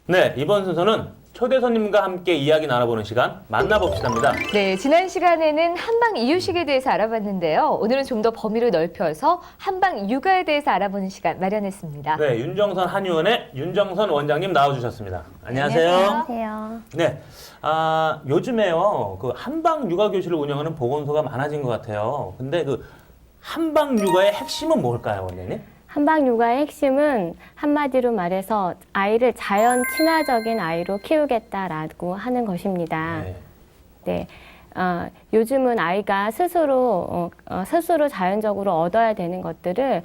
네, 이번 순서는 초대 손님과 함께 이야기 나눠보는 시간 만나봅시다입니다. 네, 지난 시간에는 한방 이유식에 대해서 알아봤는데요. 오늘은 좀 더 범위를 넓혀서 한방 육아에 대해서 알아보는 시간 마련했습니다. 네, 윤정선 한의원의 윤정선 원장님 나와주셨습니다. 안녕하세요. 안녕하세요. 네, 요즘에요 그 한방 육아 교실을 운영하는 보건소가 많아진 것 같아요. 근데 그 한방 육아의 핵심은 뭘까요, 원장님? 한방 육아의 핵심은 한마디로 말해서 아이를 자연 친화적인 아이로 키우겠다라고 하는 것입니다. 네. 요즘은 아이가 스스로 자연적으로 얻어야 되는 것들을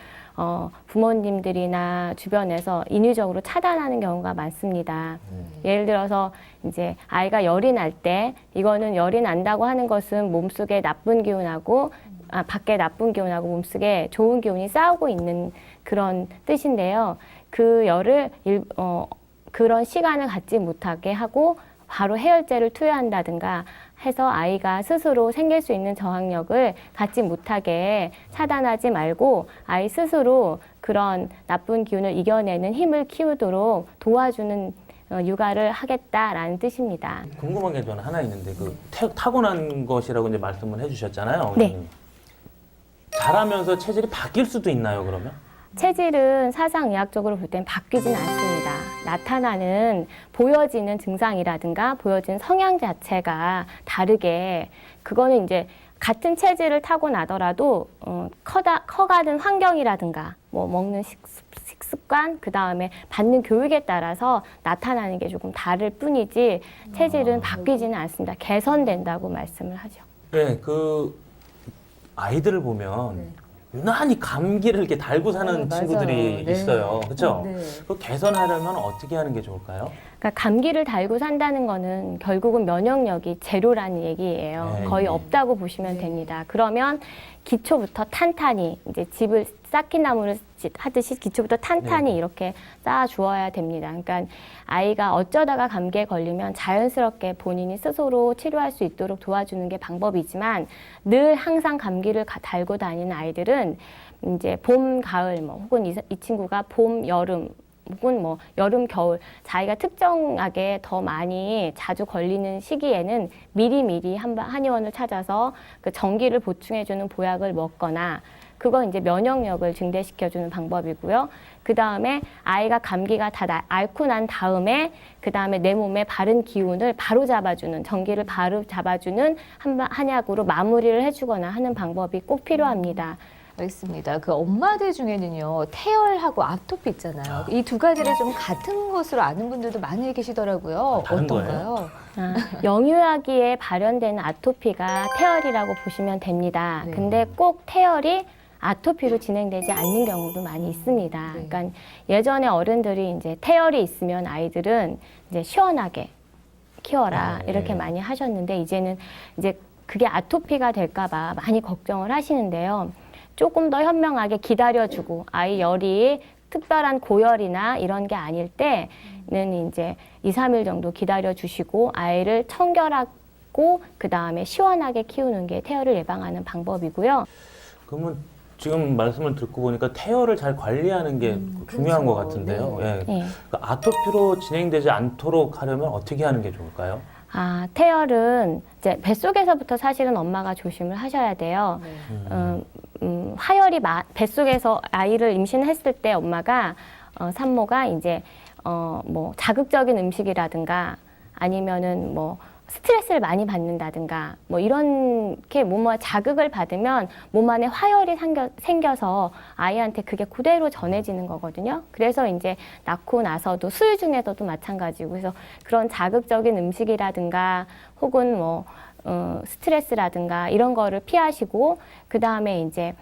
부모님들이나 주변에서 인위적으로 차단하는 경우가 많습니다. 예를 들어서 이제 아이가 열이 날 때 이거는 열이 난다고 하는 것은 몸속에 나쁜 기운하고 밖에 나쁜 기운하고 몸속에 좋은 기운이 싸우고 있는 그런 뜻인데요. 그 열을 그런 시간을 갖지 못하게 하고 바로 해열제를 투여한다든가 해서 아이가 스스로 생길 수 있는 저항력을 갖지 못하게 차단하지 말고 아이 스스로 그런 나쁜 기운을 이겨내는 힘을 키우도록 도와주는 육아를 하겠다라는 뜻입니다. 궁금한 게 저는 하나 있는데 그 타고난 것이라고 이제 말씀을 해주셨잖아요. 네. 자라면서 체질이 바뀔 수도 있나요, 그러면? 체질은 사상의학적으로 볼 때는 바뀌진 않습니다. 나타나는 보여지는 증상이라든가 보여지는 성향 자체가 다르게 그거는 이제 같은 체질을 타고 나더라도 커가는 환경이라든가 뭐 먹는 식습관 그다음에 받는 교육에 따라서 나타나는 게 조금 다를 뿐이지 체질은 바뀌지는 않습니다. 개선된다고 말씀을 하죠. 네, 그 아이들을 보면 유난히 감기를 이렇게 달고 사는 맞아요. 친구들이 네. 있어요. 그렇죠? 네. 그 개선하려면 어떻게 하는 게 좋을까요? 그러니까 감기를 달고 산다는 거는 결국은 면역력이 제로라는 얘기예요. 네, 거의 네. 없다고 보시면 됩니다. 그러면 기초부터 탄탄히 이제 집을 쌓기나무를 하듯이 기초부터 탄탄히 네. 이렇게 쌓아 주어야 됩니다. 그러니까 아이가 어쩌다가 감기에 걸리면 자연스럽게 본인이 스스로 치료할 수 있도록 도와주는 게 방법이지만 늘 항상 감기를 달고 다니는 아이들은 이제 봄, 가을 혹은 이 친구가 봄, 여름 혹은 뭐 여름, 겨울 자기가 특정하게 더 많이 자주 걸리는 시기에는 미리미리 한의원을 찾아서 그 정기를 보충해주는 보약을 먹거나 그거 이제 면역력을 증대시켜주는 방법이고요. 그 다음에 아이가 감기가 다 앓고 난 다음에 그 다음에 내 몸에 바른 기운을 바로 잡아주는 정기를 바로 잡아주는 한약으로 마무리를 해주거나 하는 방법이 꼭 필요합니다. 알겠습니다. 그 엄마들 중에는요, 태열하고 아토피 있잖아요. 이 두 가지를 좀 같은 것으로 아는 분들도 많이 계시더라고요. 다른 어떤가요? 영유아기에 발현되는 아토피가 태열이라고 보시면 됩니다. 네. 근데 꼭 태열이 아토피로 진행되지 않는 경우도 많이 있습니다. 네. 그러니까 예전에 어른들이 이제 태열이 있으면 아이들은 이제 시원하게 키워라 네. 이렇게 많이 하셨는데 이제는 이제 그게 아토피가 될까봐 많이 걱정을 하시는데요. 조금 더 현명하게 기다려주고 아이 열이 특별한 고열이나 이런 게 아닐 때는 이제 2, 3일 정도 기다려주시고 아이를 청결하고 그 다음에 시원하게 키우는 게 태열을 예방하는 방법이고요. 그러면 지금 말씀을 듣고 보니까 태열을 잘 관리하는 게 중요한 그렇죠. 것 같은데요. 네. 예. 네. 그 아토피로 진행되지 않도록 하려면 어떻게 하는 게 좋을까요? 태열은 이제 뱃속에서부터 사실은 엄마가 조심을 하셔야 돼요. 화열이 뱃속에서 아이를 임신했을 때 엄마가 산모가 이제 뭐 자극적인 음식이라든가 아니면은 뭐 스트레스를 많이 받는다든가 뭐 이렇게 몸에 자극을 받으면 몸 안에 화열이 생겨서 아이한테 그게 그대로 전해지는 거거든요. 그래서 이제 낳고 나서도 수유 중에서도 마찬가지고 그래서 그런 자극적인 음식이라든가 혹은 뭐 스트레스라든가 이런 거를 피하시고 그 다음에 이제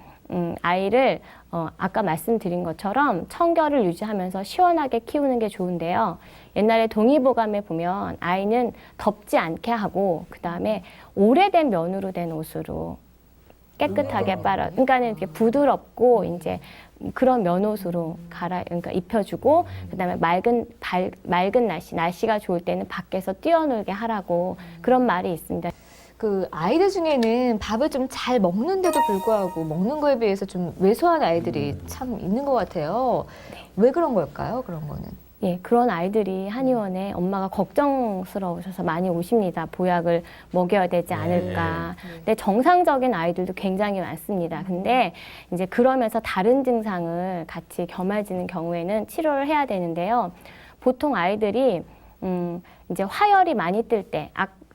아이를 아까 말씀드린 것처럼 청결을 유지하면서 시원하게 키우는 게 좋은데요. 옛날에 동의보감에 보면 아이는 덥지 않게 하고 그 다음에 오래된 면으로 된 옷으로 깨끗하게 그러니까는 이렇게 부드럽고 이제 그런 면옷으로 그러니까 입혀주고 그다음에 맑은 날씨가 좋을 때는 밖에서 뛰어놀게 하라고 그런 말이 있습니다. 그 아이들 중에는 밥을 좀 잘 먹는데도 불구하고 먹는 거에 비해서 좀 왜소한 아이들이 참 있는 것 같아요. 왜 그런 걸까요? 그런 거는? 예, 그런 아이들이 한의원에 엄마가 걱정스러우셔서 많이 오십니다. 보약을 먹여야 되지 않을까. 근데 정상적인 아이들도 굉장히 많습니다. 근데 이제 그러면서 다른 증상을 같이 겸해지는 경우에는 치료를 해야 되는데요. 보통 아이들이 이제 화열이 많이 뜰 때,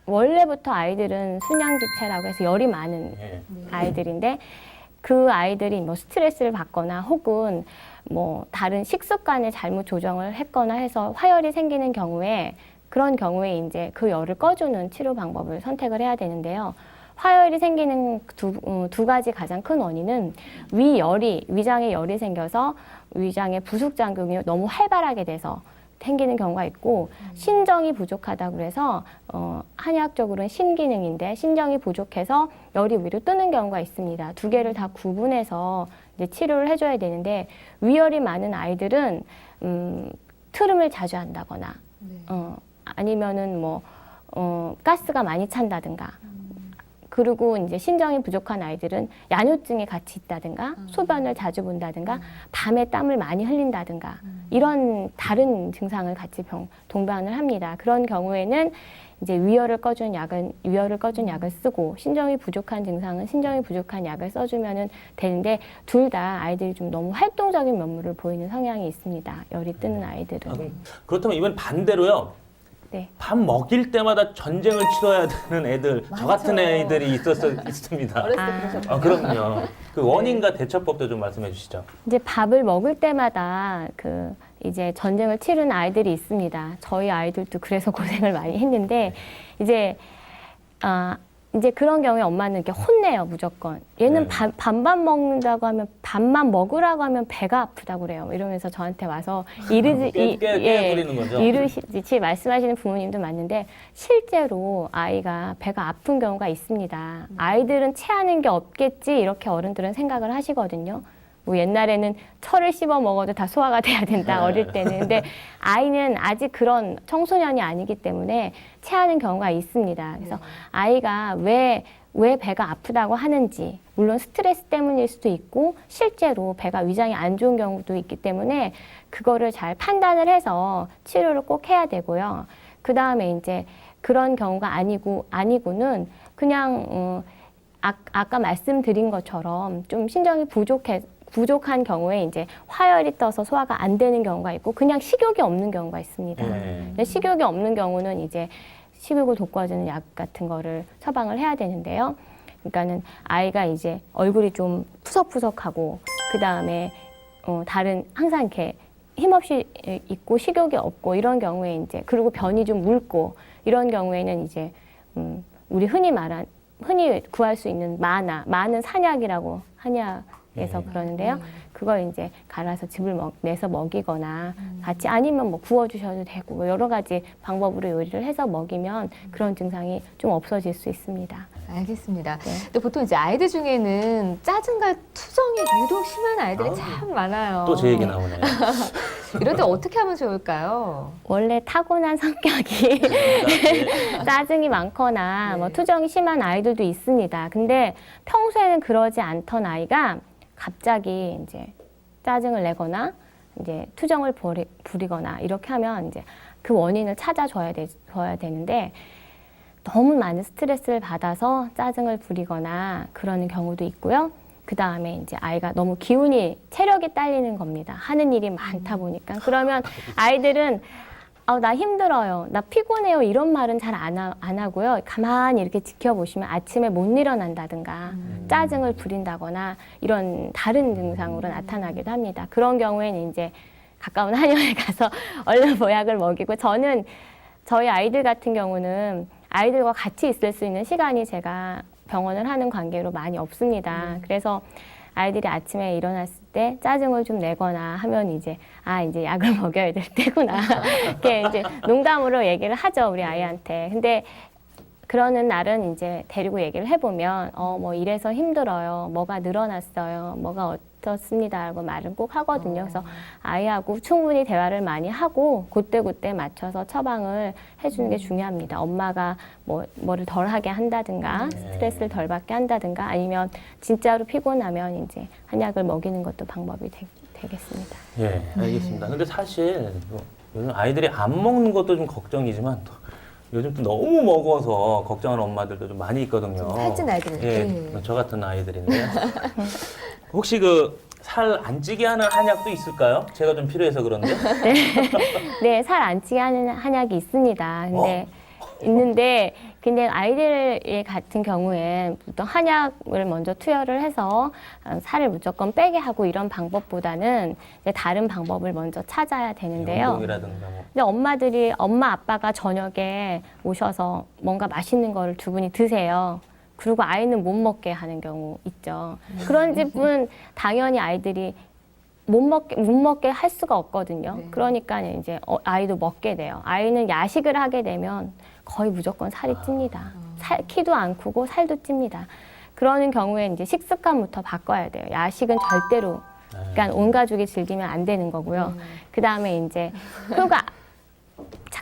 원래부터 아이들은 순양지체라고 해서 열이 많은 아이들인데 그 아이들이 뭐 스트레스를 받거나 혹은 뭐 다른 식습관을 잘못 조정을 했거나 해서 화열이 생기는 경우에 그런 경우에 이제 그 열을 꺼주는 치료 방법을 선택을 해야 되는데요. 화열이 생기는 두 가지 가장 큰 원인은 위장에 열이 생겨서 위장의 부속작용이 너무 활발하게 돼서 생기는 경우가 있고 신정이 부족하다고 그래서 한의학적으로는 신기능인데 신정이 부족해서 열이 위로 뜨는 경우가 있습니다. 두 개를 다 구분해서 이제 치료를 해줘야 되는데 위열이 많은 아이들은 트름을 자주 한다거나 아니면은 뭐 가스가 많이 찬다든가 그리고 이제 신정이 부족한 아이들은 야뇨증이 같이 있다든가 소변을 자주 본다든가 밤에 땀을 많이 흘린다든가 이런 다른 증상을 같이 동반을 합니다. 그런 경우에는 이제 위열을 꺼준 약을 쓰고 신정이 부족한 증상은 신정이 부족한 약을 써주면은 되는데 둘 다 아이들이 좀 너무 활동적인 면모를 보이는 성향이 있습니다. 열이 뜨는 아이들은. 그렇다면 이번 반대로요. 네. 밥 먹일 때마다 전쟁을 치러야 되는 애들, 저 같은 애들이 있습니다. 어렸을 때 그러셨나요? 그럼요. 그 원인과 대처법도 좀 말씀해 주시죠. 이제 밥을 먹을 때마다 이제 전쟁을 치르는 아이들이 있습니다. 저희 아이들도 그래서 고생을 많이 했는데 이제 그런 경우에 엄마는 이렇게 혼내요, 무조건. 얘는 밥만 먹는다고 하면 밥만 먹으라고 하면 배가 아프다고 그래요. 이러면서 저한테 와서 부리는 거죠. 이르시듯이 말씀하시는 부모님도 많은데 실제로 아이가 배가 아픈 경우가 있습니다. 아이들은 체하는 게 없겠지 이렇게 어른들은 생각을 하시거든요. 뭐 옛날에는 철을 씹어 먹어도 다 소화가 돼야 된다 어릴 때는. 근데 아이는 아직 그런 청소년이 아니기 때문에 체하는 경우가 있습니다. 그래서 아이가 왜 배가 아프다고 하는지 물론 스트레스 때문일 수도 있고 실제로 배가 위장이 안 좋은 경우도 있기 때문에 그거를 잘 판단을 해서 치료를 꼭 해야 되고요. 그 다음에 이제 그런 경우가 아니고는 그냥 아까 말씀드린 것처럼 좀 신정이 부족한 경우에 이제 화열이 떠서 소화가 안 되는 경우가 있고 그냥 식욕이 없는 경우가 있습니다. 근데 식욕이 없는 경우는 이제 식욕을 돋궈주는 약 같은 거를 처방을 해야 되는데요. 그러니까는 아이가 이제 얼굴이 좀 푸석푸석하고 그 다음에 다른 항상 이렇게 힘없이 있고 식욕이 없고 이런 경우에 이제 그리고 변이 좀 묽고 이런 경우에는 이제 우리 흔히 구할 수 있는 마는 산약이라고 한약에서 그러는데요. 그걸 이제 갈아서 즙을 내서 먹이거나 같이 아니면 뭐 구워주셔도 되고 뭐 여러 가지 방법으로 요리를 해서 먹이면 그런 증상이 좀 없어질 수 있습니다. 알겠습니다. 근데 보통 이제 아이들 중에는 짜증과 투정이 유독 심한 아이들이 참 많아요. 또 제 얘기 나오네요. 이럴 때 어떻게 하면 좋을까요? 원래 타고난 성격이 짜증이 많거나 뭐 투정이 심한 아이들도 있습니다. 근데 평소에는 그러지 않던 아이가 갑자기 이제 짜증을 내거나 이제 투정을 부리거나 이렇게 하면 이제 그 원인을 찾아줘야 되는데 너무 많은 스트레스를 받아서 짜증을 부리거나 그러는 경우도 있고요. 그 다음에 이제 아이가 너무 체력이 딸리는 겁니다. 하는 일이 많다 보니까. 그러면 아이들은 나 힘들어요. 나 피곤해요. 이런 말은 잘 안 하고요. 가만히 이렇게 지켜보시면 아침에 못 일어난다든가 짜증을 부린다거나 이런 다른 증상으로 나타나기도 합니다. 그런 경우에는 이제 가까운 한의원에 가서 얼른 보약을 먹이고 저희 아이들 같은 경우는 아이들과 같이 있을 수 있는 시간이 제가 병원을 하는 관계로 많이 없습니다. 그래서 아이들이 아침에 일어났을 때 짜증을 좀 내거나 하면 이제 약을 먹여야 될 때구나. 이렇게 이제 농담으로 얘기를 하죠, 우리 아이한테. 근데 그러는 날은 이제 데리고 얘기를 해보면 뭐 이래서 힘들어요. 뭐가 늘어났어요. 뭐가 어떻습니다. 라고 말을 꼭 하거든요. 그래서 아이하고 충분히 대화를 많이 하고 그때 맞춰서 처방을 해주는 게 중요합니다. 엄마가 뭐를 덜 하게 한다든가 스트레스를 덜 받게 한다든가 아니면 진짜로 피곤하면 이제 한약을 먹이는 것도 방법이 되겠습니다. 예, 알겠습니다. 근데 사실 요즘 아이들이 안 먹는 것도 좀 걱정이지만 또 요즘 또 너무 먹어서 걱정하는 엄마들도 좀 많이 있거든요. 좀 살찐 아이들은. 예, 네. 저 같은 아이들인데요. 혹시 그 살 안 찌게 하는 한약도 있을까요? 제가 좀 필요해서 그런데. 네, 살 안 찌게 하는 한약이 있습니다. 근데 아이들 같은 경우에 보통 한약을 먼저 투여를 해서 살을 무조건 빼게 하고 이런 방법보다는 이제 다른 방법을 먼저 찾아야 되는데요. 운동이라든가 뭐. 근데 엄마 아빠가 저녁에 오셔서 뭔가 맛있는 거를 두 분이 드세요. 그리고 아이는 못 먹게 하는 경우 있죠. 그런 집은 당연히 아이들이 못 먹게 할 수가 없거든요. 네. 그러니까 이제 아이도 먹게 돼요. 아이는 야식을 하게 되면 거의 무조건 살이 찝니다. 키도 안 크고 살도 찝니다. 그러는 경우에 이제 식습관부터 바꿔야 돼요. 야식은 절대로, 그러니까 온 가족이 즐기면 안 되는 거고요. 그 다음에 이제 그러니까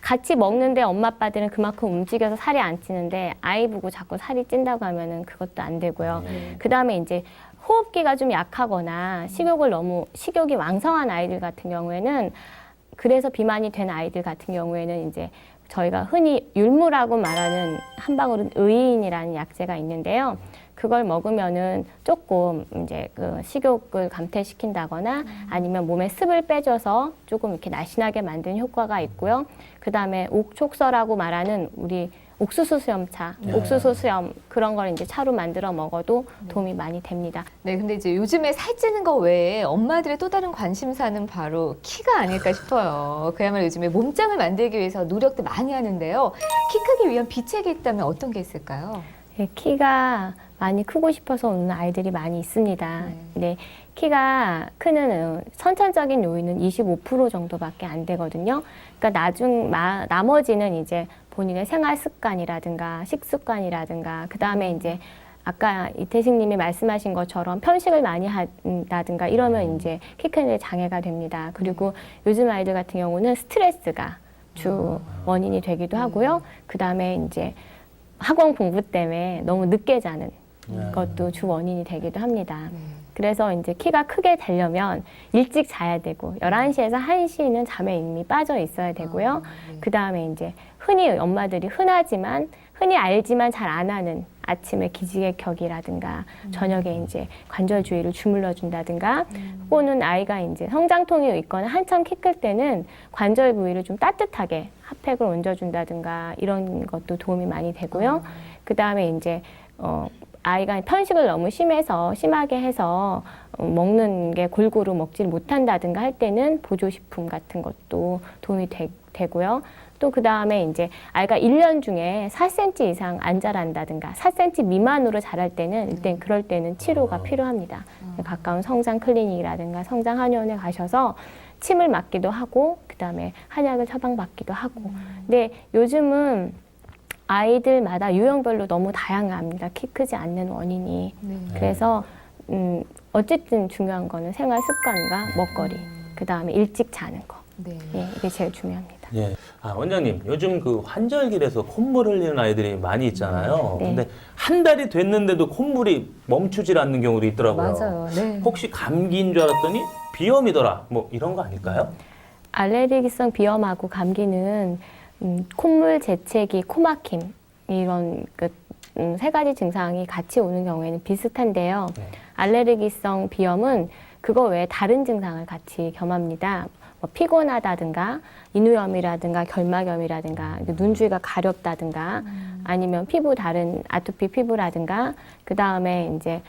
같이 먹는데 엄마 아빠들은 그만큼 움직여서 살이 안 찌는데 아이 보고 자꾸 살이 찐다고 하면은 그것도 안 되고요. 그 다음에 이제 호흡기가 좀 약하거나 식욕이 왕성한 아이들 같은 경우에는 그래서 비만이 된 아이들 같은 경우에는 이제 저희가 흔히 율무라고 말하는 한방울은 의인이라는 약재가 있는데요. 그걸 먹으면은 조금 이제 그 식욕을 감퇴시킨다거나 아니면 몸에 습을 빼줘서 조금 이렇게 날씬하게 만드는 효과가 있고요. 그 다음에 옥촉서라고 말하는 우리 옥수수 수염차, 옥수수 수염 그런 걸 이제 차로 만들어 먹어도 도움이 많이 됩니다. 네, 근데 이제 요즘에 살찌는 거 외에 엄마들의 또 다른 관심사는 바로 키가 아닐까 싶어요. 그야말로 요즘에 몸짱을 만들기 위해서 노력도 많이 하는데요. 키 크기 위한 비책이 있다면 어떤 게 있을까요? 네, 키가 많이 크고 싶어서 오는 아이들이 많이 있습니다. 근데 키가 크는 선천적인 요인은 25% 정도밖에 안 되거든요. 그러니까 나머지는 이제 본인의 생활 습관이라든가 식습관이라든가 그 다음에 이제 아까 이태식 님이 말씀하신 것처럼 편식을 많이 한다든가 이러면 이제 키 크는 데 장애가 됩니다. 그리고 요즘 아이들 같은 경우는 스트레스가 주 원인이 되기도 하고요. 그 다음에 이제 학원 공부 때문에 너무 늦게 자는 것도 주 원인이 되기도 합니다. 그래서 이제 키가 크게 되려면 일찍 자야 되고 11시에서 1시는 잠에 이미 빠져 있어야 되고요. 그 다음에 이제 엄마들이 흔히 알지만 잘 안 하는 아침에 기지개켜기라든가 저녁에 이제 관절 주위를 주물러 준다든가 또는 아이가 이제 성장통이 있거나 한참 키 클 때는 관절 부위를 좀 따뜻하게 핫팩을 얹어준다든가 이런 것도 도움이 많이 되고요. 그 다음에 이제 아이가 편식을 너무 심하게 해서 먹는 게 골고루 먹질 못한다든가 할 때는 보조식품 같은 것도 도움이 되고요. 또 그 다음에 이제 아이가 1년 중에 4cm 이상 안 자란다든가 4cm 미만으로 자랄 때는 일단 그럴 때는 치료가 필요합니다. 가까운 성장 클리닉이라든가 성장 한의원에 가셔서 침을 맞기도 하고 그 다음에 한약을 처방받기도 하고 근데 요즘은 아이들마다 유형별로 너무 다양합니다. 키 크지 않는 원인이. 그래서 어쨌든 중요한 거는 생활 습관과 먹거리, 그 다음에 일찍 자는 거. 네. 예, 이게 제일 중요합니다. 예. 원장님, 요즘 그 환절기라서 콧물 흘리는 아이들이 많이 있잖아요. 네. 근데 한 달이 됐는데도 콧물이 멈추질 않는 경우도 있더라고요. 맞아요. 네. 혹시 감기인 줄 알았더니 비염이더라. 뭐 이런 거 아닐까요? 알레르기성 비염하고 감기는 콧물, 재채기, 코막힘 이런 세 가지 증상이 같이 오는 경우에는 비슷한데요. 네. 알레르기성 비염은 그거 외에 다른 증상을 같이 겸합니다. 뭐 피곤하다든가 인후염이라든가 결막염이라든가 눈 주위가 가렵다든가 아니면 다른 아토피 피부라든가 그 다음에 이제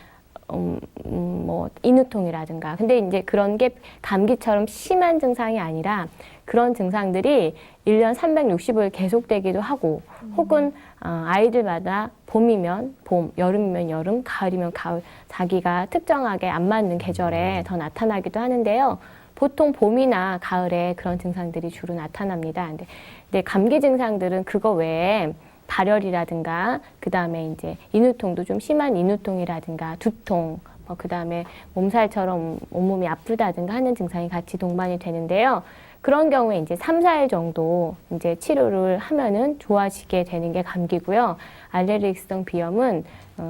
뭐 인후통이라든가 근데 이제 그런 게 감기처럼 심한 증상이 아니라 그런 증상들이 1년 365일 계속되기도 하고 혹은 아이들마다 봄이면 봄, 여름이면 여름, 가을이면 가을 자기가 특정하게 안 맞는 계절에 더 나타나기도 하는데요. 보통 봄이나 가을에 그런 증상들이 주로 나타납니다. 근데 감기 증상들은 그거 외에 발열이라든가 그 다음에 이제 인후통도 좀 심한 인후통이라든가 두통 그 다음에 몸살처럼 온몸이 아프다든가 하는 증상이 같이 동반이 되는데요. 그런 경우에 이제 3, 4일 정도 이제 치료를 하면은 좋아지게 되는 게 감기고요. 알레르기성 비염은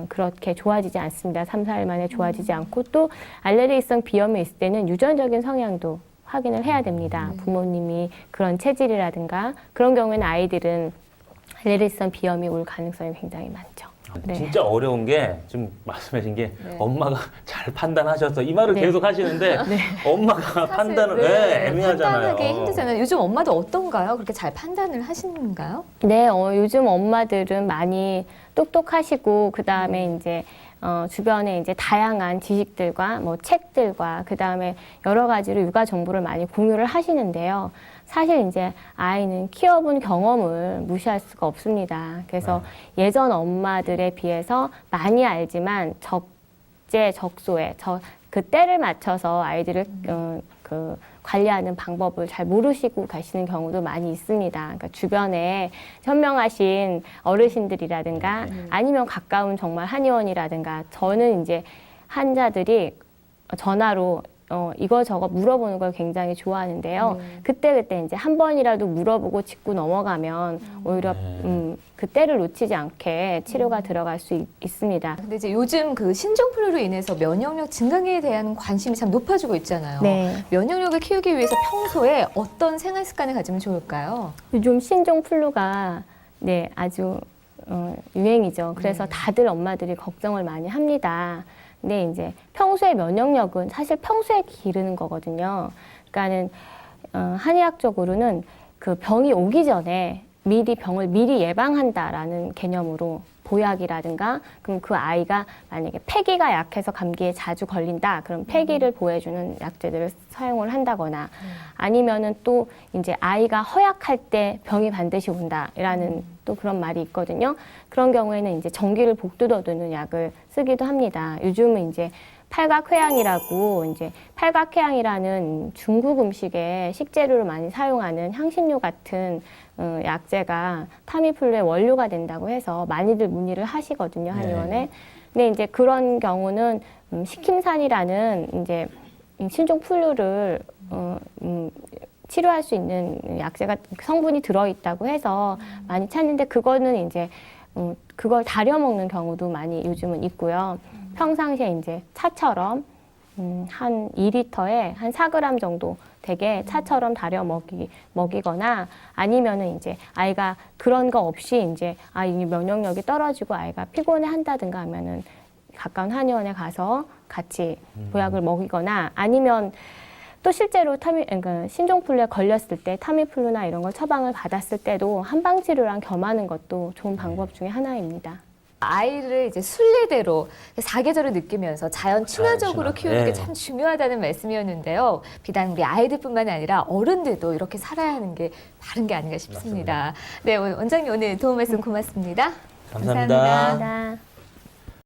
그렇게 좋아지지 않습니다. 3, 4일 만에 좋아지지 않고 또 알레르기성 비염에 있을 때는 유전적인 성향도 확인을 해야 됩니다. 부모님이 그런 체질이라든가 그런 경우에는 아이들은 알레르기성 비염이 올 가능성이 굉장히 많죠. 네. 진짜 어려운 게 지금 말씀하신 게 네. 엄마가 잘 판단하셔서 이 말을 네. 계속 하시는데 엄마가 판단을 애매하잖아요. 판단하기 힘들잖아요. 요즘 엄마도 어떤가요? 그렇게 잘 판단을 하시는가요? 네, 요즘 엄마들은 많이 똑똑하시고 그 다음에 이제 주변에 이제 다양한 지식들과 뭐 책들과 그 다음에 여러 가지로 육아 정보를 많이 공유를 하시는데요. 사실 이제 아이는 키워본 경험을 무시할 수가 없습니다. 그래서 예전 엄마들에 비해서 많이 알지만 적재적소에 그 때를 맞춰서 아이들을 그 관리하는 방법을 잘 모르시고 가시는 경우도 많이 있습니다. 그러니까 주변에 현명하신 어르신들이라든가 아니면 가까운 정말 한의원이라든가 저는 이제 환자들이 전화로 이거저거 물어보는 걸 굉장히 좋아하는데요. 그때 이제 한 번이라도 물어보고 짚고 넘어가면 오히려 그 때를 놓치지 않게 치료가 들어갈 수 있습니다. 근데 이제 요즘 그 신종플루로 인해서 면역력 증강에 대한 관심이 참 높아지고 있잖아요. 네. 면역력을 키우기 위해서 평소에 어떤 생활 습관을 가지면 좋을까요? 요즘 신종플루가 네, 아주 유행이죠. 그래서 다들 엄마들이 걱정을 많이 합니다. 근데 이제 평소에 면역력은 사실 평소에 기르는 거거든요. 그러니까는 한의학적으로는 그 병이 오기 전에 미리 병을 미리 예방한다라는 개념으로 보약이라든가 그럼 그 아이가 만약에 폐기가 약해서 감기에 자주 걸린다 그럼 폐기를 보호해주는 약재들을 사용을 한다거나 아니면은 또 이제 아이가 허약할 때 병이 반드시 온다라는 또 그런 말이 있거든요. 그런 경우에는 이제 전기를 복돋워두는 약을 쓰기도 합니다. 요즘은 이제 팔각회양이라고 이제 팔각회양이라는 중국 음식에 식재료를 많이 사용하는 향신료 같은 약재가 타미플루의 원료가 된다고 해서 많이들 문의를 하시거든요, 한의원에. 근데 이제 그런 경우는 식힘산이라는 이제 신종플루를 치료할 수 있는 약재가 성분이 들어있다고 해서 많이 찾는데 그거는 이제 그걸 다려 먹는 경우도 많이 요즘은 있고요. 평상시에 이제 차처럼 한 2리터에 한 4g 정도 되게 차처럼 다려 먹이거나 아니면은 이제 아이가 그런 거 없이 이제 아이 면역력이 떨어지고 아이가 피곤해 한다든가 하면은 가까운 한의원에 가서 같이 보약을 먹이거나 아니면 또 실제로 그러니까 신종플루에 걸렸을 때 타미플루나 이런 걸 처방을 받았을 때도 한방 치료랑 겸하는 것도 좋은 방법 중에 하나입니다. 아이를 이제 순리대로 사계절을 느끼면서 자연 친화적으로 친화. 키우는 네. 게 참 중요하다는 말씀이었는데요. 비단 우리 아이들뿐만 아니라 어른들도 이렇게 살아야 하는 게 바른 게 아닌가 싶습니다. 네, 원장님 오늘 도움 말씀 고맙습니다. 감사합니다. 감사합니다.